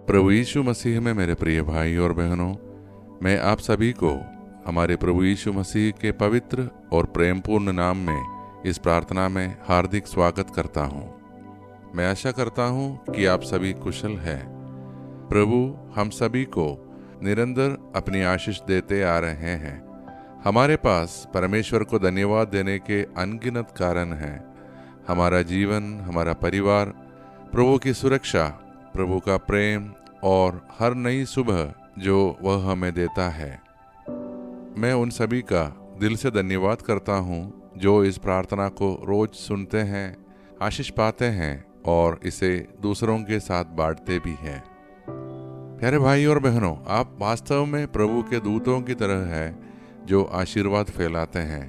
प्रभु यीशु मसीह में मेरे प्रिय भाई और बहनों, मैं आप सभी को हमारे प्रभु यीशु मसीह के पवित्र और प्रेमपूर्ण नाम में इस प्रार्थना में हार्दिक स्वागत करता हूँ। मैं आशा करता हूँ कि आप सभी कुशल हैं। प्रभु हम सभी को निरंतर अपनी आशीष देते आ रहे हैं। हमारे पास परमेश्वर को धन्यवाद देने के अनगिनत कारण हैं। हमारा जीवन, हमारा परिवार, प्रभु की सुरक्षा, प्रभु का प्रेम और हर नई सुबह जो वह हमें देता है। मैं उन सभी का दिल से धन्यवाद करता हूँ जो इस प्रार्थना को रोज सुनते हैं, आशीष पाते हैं और इसे दूसरों के साथ बांटते भी हैं। प्यारे भाई और बहनों, आप वास्तव में प्रभु के दूतों की तरह हैं जो आशीर्वाद फैलाते हैं।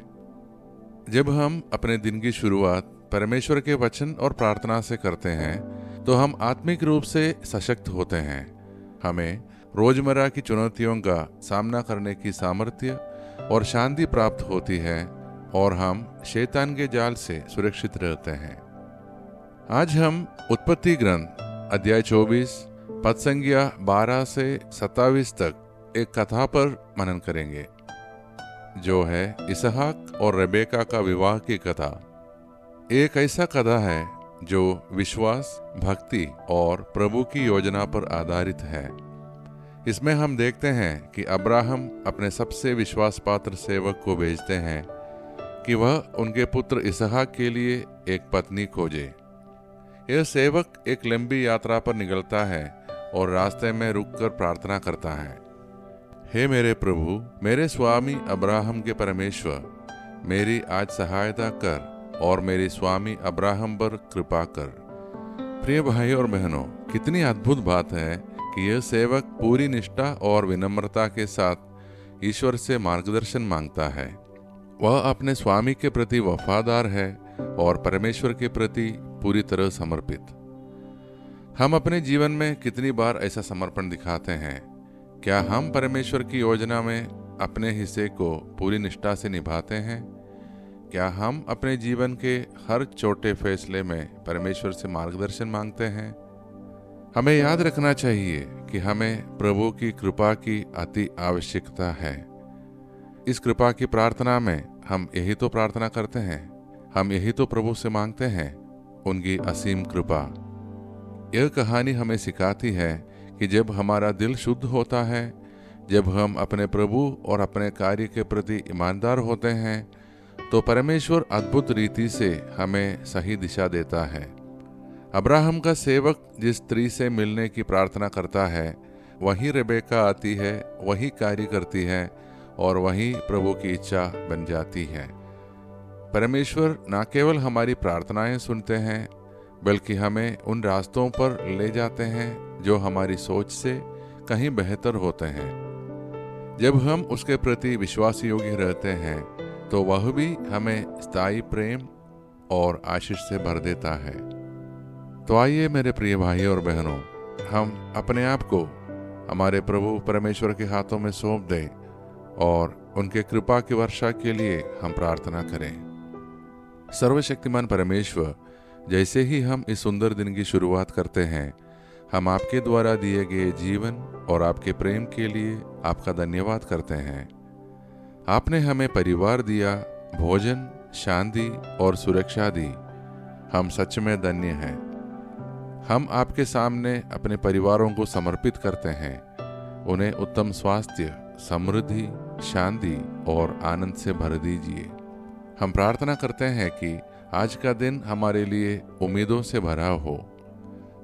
जब हम अपने दिन की शुरुआत परमेश्वर के वचन और प्रार्थना से करते हैं तो हम आत्मिक रूप से सशक्त होते हैं। हमें रोजमर्रा की चुनौतियों का सामना करने की सामर्थ्य और शांति प्राप्त होती है और हम शैतान के जाल से सुरक्षित रहते हैं। आज हम उत्पत्ति ग्रंथ अध्याय 24 पद संख्या 12 से 27 तक एक कथा पर मनन करेंगे, जो है इसहाक और रेबेका का विवाह की कथा। एक ऐसा कथा है जो विश्वास, भक्ति और प्रभु की योजना पर आधारित है। इसमें हम देखते हैं कि अब्राहम अपने सबसे विश्वास पात्र सेवक को भेजते हैं कि वह उनके पुत्र इसहाक के लिए एक पत्नी खोजे। यह सेवक एक लंबी यात्रा पर निकलता है और रास्ते में रुककर प्रार्थना करता है, हे मेरे प्रभु, मेरे स्वामी अब्राहम के परमेश्वर, मेरी आज सहायता कर और मेरे स्वामी अब्राहम पर कृपा कर। प्रिय भाई और बहनों, कितनी अद्भुत बात है कि यह सेवक पूरी निष्ठा और विनम्रता के साथ ईश्वर से मार्गदर्शन मांगता है। वह अपने स्वामी के प्रति वफादार है और परमेश्वर के प्रति पूरी तरह समर्पित। हम अपने जीवन में कितनी बार ऐसा समर्पण दिखाते हैं? क्या हम परमेश्वर की योजना में अपने हिस्से को पूरी निष्ठा से निभाते हैं? क्या हम अपने जीवन के हर छोटे फैसले में परमेश्वर से मार्गदर्शन मांगते हैं? हमें याद रखना चाहिए कि हमें प्रभु की कृपा की अति आवश्यकता है। इस कृपा की प्रार्थना में हम यही तो प्रार्थना करते हैं, हम यही तो प्रभु से मांगते हैं, उनकी असीम कृपा। यह कहानी हमें सिखाती है कि जब हमारा दिल शुद्ध होता है, जब हम अपने प्रभु और अपने कार्य के प्रति ईमानदार होते हैं, तो परमेश्वर अद्भुत रीति से हमें सही दिशा देता है। अब्राहम का सेवक जिस स्त्री से मिलने की प्रार्थना करता है, वही रेबेका आती है, वही कार्य करती है और वही प्रभु की इच्छा बन जाती है। परमेश्वर न केवल हमारी प्रार्थनाएं सुनते हैं, बल्कि हमें उन रास्तों पर ले जाते हैं जो हमारी सोच से कहीं बेहतर होते हैं। जब हम उसके प्रति विश्वास योग्य रहते हैं तो वह भी हमें स्थायी प्रेम और आशीष से भर देता है। तो आइए मेरे प्रिय भाई और बहनों, हम अपने आप को हमारे प्रभु परमेश्वर के हाथों में सौंप दें और उनके कृपा की वर्षा के लिए हम प्रार्थना करें। सर्वशक्तिमान परमेश्वर, जैसे ही हम इस सुंदर दिन की शुरुआत करते हैं, हम आपके द्वारा दिए गए जीवन और आपके प्रेम के लिए आपका धन्यवाद करते हैं। आपने हमें परिवार दिया, भोजन, शांति और सुरक्षा दी। हम सच में धन्य हैं। हम आपके सामने अपने परिवारों को समर्पित करते हैं। उन्हें उत्तम स्वास्थ्य, समृद्धि, शांति और आनंद से भर दीजिए। हम प्रार्थना करते हैं कि आज का दिन हमारे लिए उम्मीदों से भरा हो।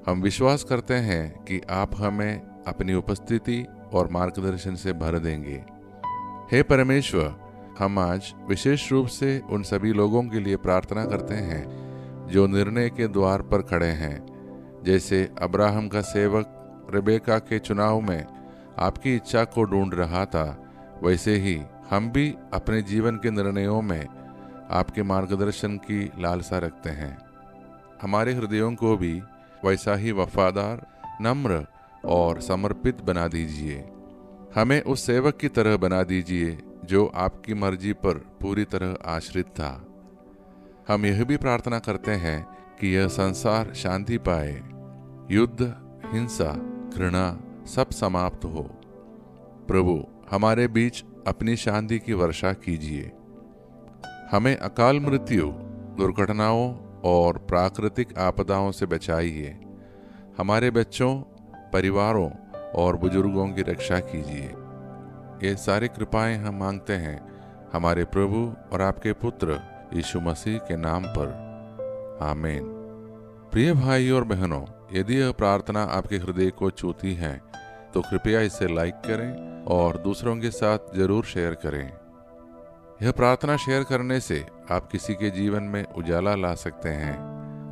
हम विश्वास करते हैं कि आप हमें अपनी उपस्थिति और मार्गदर्शन से भर देंगे। हे परमेश्वर, हम आज विशेष रूप से उन सभी लोगों के लिए प्रार्थना करते हैं जो निर्णय के द्वार पर खड़े हैं। जैसे अब्राहम का सेवक रेबेका के चुनाव में आपकी इच्छा को ढूंढ रहा था, वैसे ही हम भी अपने जीवन के निर्णयों में आपके मार्गदर्शन की लालसा रखते हैं। हमारे हृदयों को भी वैसा ही वफादार, नम्र और समर्पित बना दीजिए। हमें उस सेवक की तरह बना दीजिए जो आपकी मर्जी पर पूरी तरह आश्रित था। हम यह भी प्रार्थना करते हैं कि यह संसार शांति पाए। युद्ध, हिंसा, घृणा सब समाप्त हो। प्रभु हमारे बीच अपनी शांति की वर्षा कीजिए। हमें अकाल मृत्यु, दुर्घटनाओं और प्राकृतिक आपदाओं से बचाइए। हमारे बच्चों, परिवारों और बुजुर्गों की रक्षा कीजिए। ये सारी कृपाएं हम मांगते हैं हमारे प्रभु और आपके पुत्र यीशु मसीह के नाम पर, आमीन। प्रिय भाई और बहनों, यदि यह प्रार्थना आपके हृदय को छूती है तो कृपया इसे लाइक करें और दूसरों के साथ जरूर शेयर करें। यह प्रार्थना शेयर करने से आप किसी के जीवन में उजाला ला सकते हैं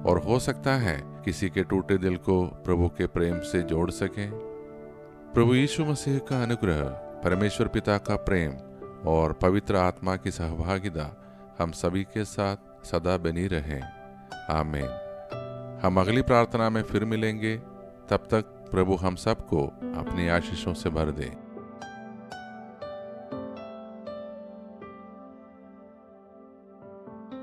और हो सकता है किसी के टूटे दिल को प्रभु के प्रेम से जोड़ सकें। प्रभु यीशु मसीह का अनुग्रह, परमेश्वर पिता का प्रेम और पवित्र आत्मा की सहभागिता हम सभी के साथ सदा बनी रहे, आमीन। हम अगली प्रार्थना में फिर मिलेंगे। तब तक प्रभु हम सबको अपनी आशीषों से भर दे।